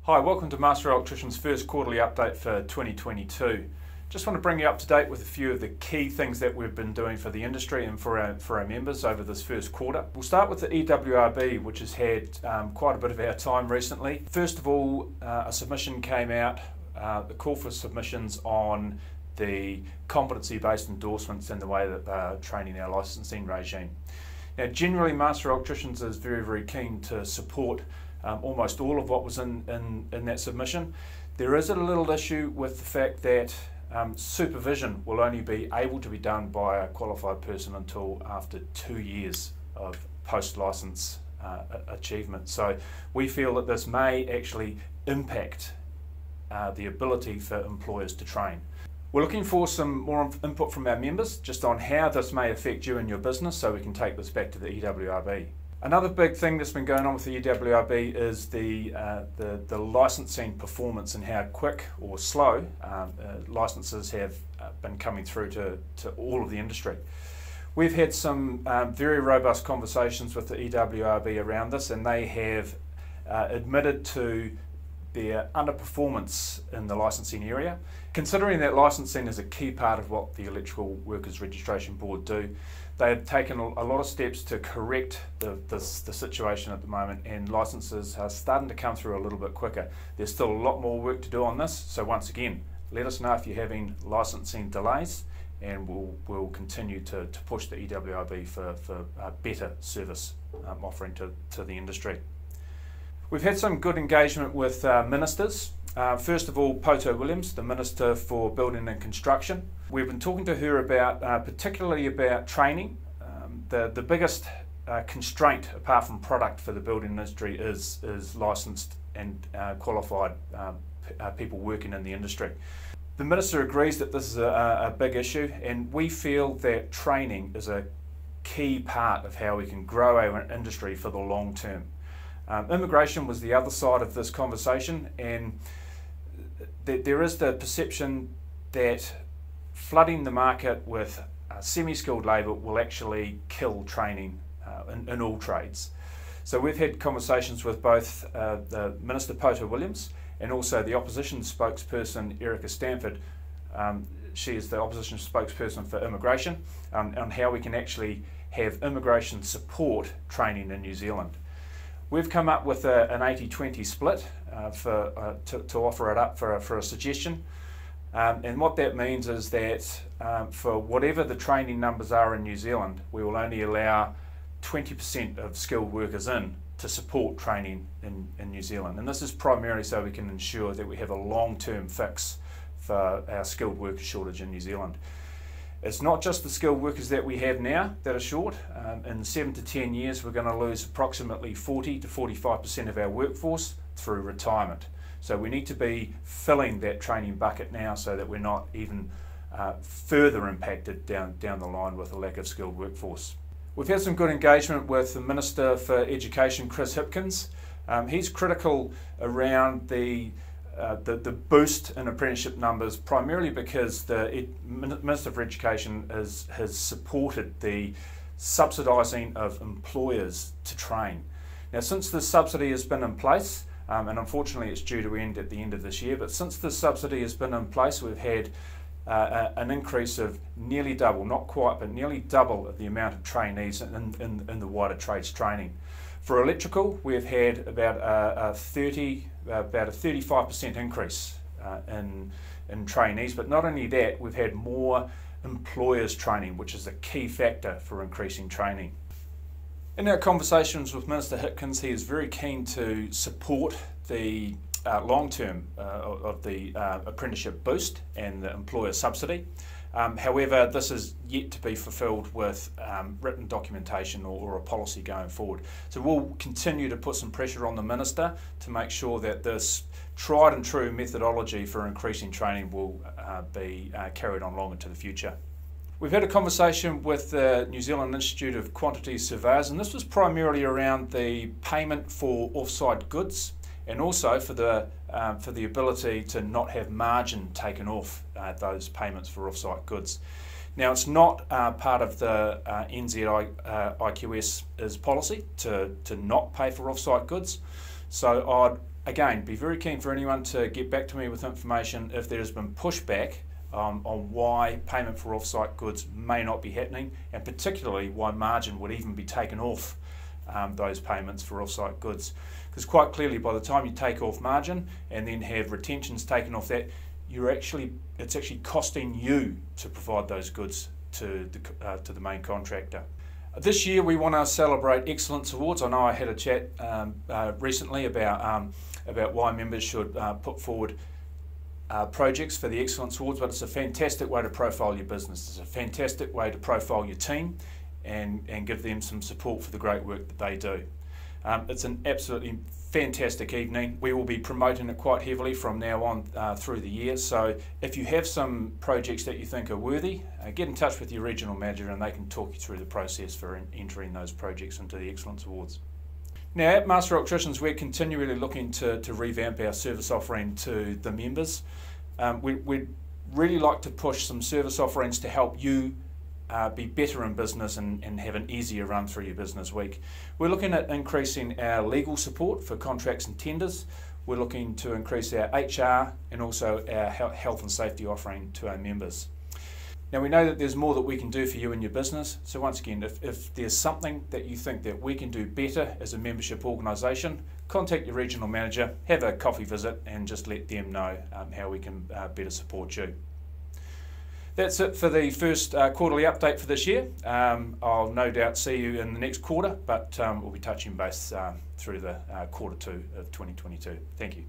Hi, welcome to Master Electricians' first quarterly update for 2022. Just want to bring you up to date with a few of the key things that we've been doing for the industry and for our members over this first quarter. We'll start with the EWRB, which has had quite a bit of our time recently. First of all, a submission came out, the call for submissions on the competency-based endorsements and the way that they're training our licensing regime. Now, generally, Master Electricians is very keen to support almost all of what was in that submission. There is a little issue with the fact that supervision will only be able to be done by a qualified person until after 2 years of post-license achievement. So we feel that this may actually impact the ability for employers to train. We're looking for some more input from our members just on how this may affect you and your business, so we can take this back to the EWRB. Another big thing that's been going on with the EWRB is the licensing performance and how quick or slow licenses have been coming through to all of the industry. We've had some very robust conversations with the EWRB around this, and they have admitted to their underperformance in the licensing area. Considering that licensing is a key part of what the Electrical Workers Registration Board do, they have taken a lot of steps to correct the situation at the moment, and licenses are starting to come through a little bit quicker. There's still a lot more work to do on this, so once again, let us know if you're having licensing delays, and we'll continue to push the EWRB for a better service offering to the industry. We've had some good engagement with ministers. First of all, Poto Williams, the Minister for Building and Construction. We've been talking to her about, particularly about training. The biggest constraint, apart from product for the building industry, is licensed and qualified people working in the industry. The Minister agrees that this is a big issue, and we feel that training is a key part of how we can grow our industry for the long term. Immigration was the other side of this conversation, and there is the perception that flooding the market with semi-skilled labour will actually kill training in all trades. So we've had conversations with both the Minister Poto Williams and also the opposition spokesperson Erica Stanford. She is the opposition spokesperson for immigration, on how we can actually have immigration support training in New Zealand. We've come up with an 80-20 split to offer it up for a suggestion. And what that means is that for whatever the training numbers are in New Zealand, we will only allow 20% of skilled workers in to support training in New Zealand. And this is primarily so we can ensure that we have a long-term fix for our skilled worker shortage in New Zealand. It's not just the skilled workers that we have now that are short. In 7 to 10 years, we're going to lose approximately 40 to 45% of our workforce through retirement. So we need to be filling that training bucket now so that we're not even further impacted down the line with a lack of skilled workforce. We've had some good engagement with the Minister for Education, Chris Hipkins. He's critical around the boost in apprenticeship numbers, primarily because the Minister for Education has supported the subsidising of employers to train. Now, since this subsidy has been in place, and unfortunately it's due to end at the end of this year, but since this subsidy has been in place, we've had an increase of nearly double, not quite, but nearly double of the amount of trainees in the wider trades training. For electrical, we've had about a 35% increase in trainees, but not only that, we've had more employers training, which is a key factor for increasing training. In our conversations with Minister Hipkins, he is very keen to support the long term of the apprenticeship boost and the employer subsidy. However, this is yet to be fulfilled with written documentation or a policy going forward. So we'll continue to put some pressure on the Minister to make sure that this tried and true methodology for increasing training will be carried on long into the future. We've had a conversation with the New Zealand Institute of Quantity Surveyors, and this was primarily around the payment for offsite goods, and also for the ability to not have margin taken off those payments for offsite goods. Now, it's not part of the IQS's policy to not pay for offsite goods, so I'd again be very keen for anyone to get back to me with information if there has been pushback on why payment for offsite goods may not be happening, and particularly why margin would even be taken off those payments for offsite goods. Because quite clearly, by the time you take off margin and then have retentions taken off that, it's actually costing you to provide those goods to the main contractor. This year we want to celebrate Excellence Awards. I know I had a chat recently about why members should put forward projects for the Excellence Awards, but it's a fantastic way to profile your business. It's a fantastic way to profile your team and give them some support for the great work that they do. It's an absolutely fantastic evening. We will be promoting it quite heavily from now on through the year, so if you have some projects that you think are worthy, get in touch with your regional manager and they can talk you through the process for entering those projects into the Excellence Awards. Now, at Master Electricians, we're continually looking to revamp our service offering to the members. We'd really like to push some service offerings to help you be better in business and have an easier run through your business week. We're looking at increasing our legal support for contracts and tenders. We're looking to increase our HR and also our health and safety offering to our members. Now, we know that there's more that we can do for you in your business, so once again, if there's something that you think that we can do better as a membership organisation, contact your regional manager, have a coffee visit and just let them know how we can better support you. That's it for the first quarterly update for this year. I'll no doubt see you in the next quarter, but we'll be touching base through the quarter 2 of 2022. Thank you.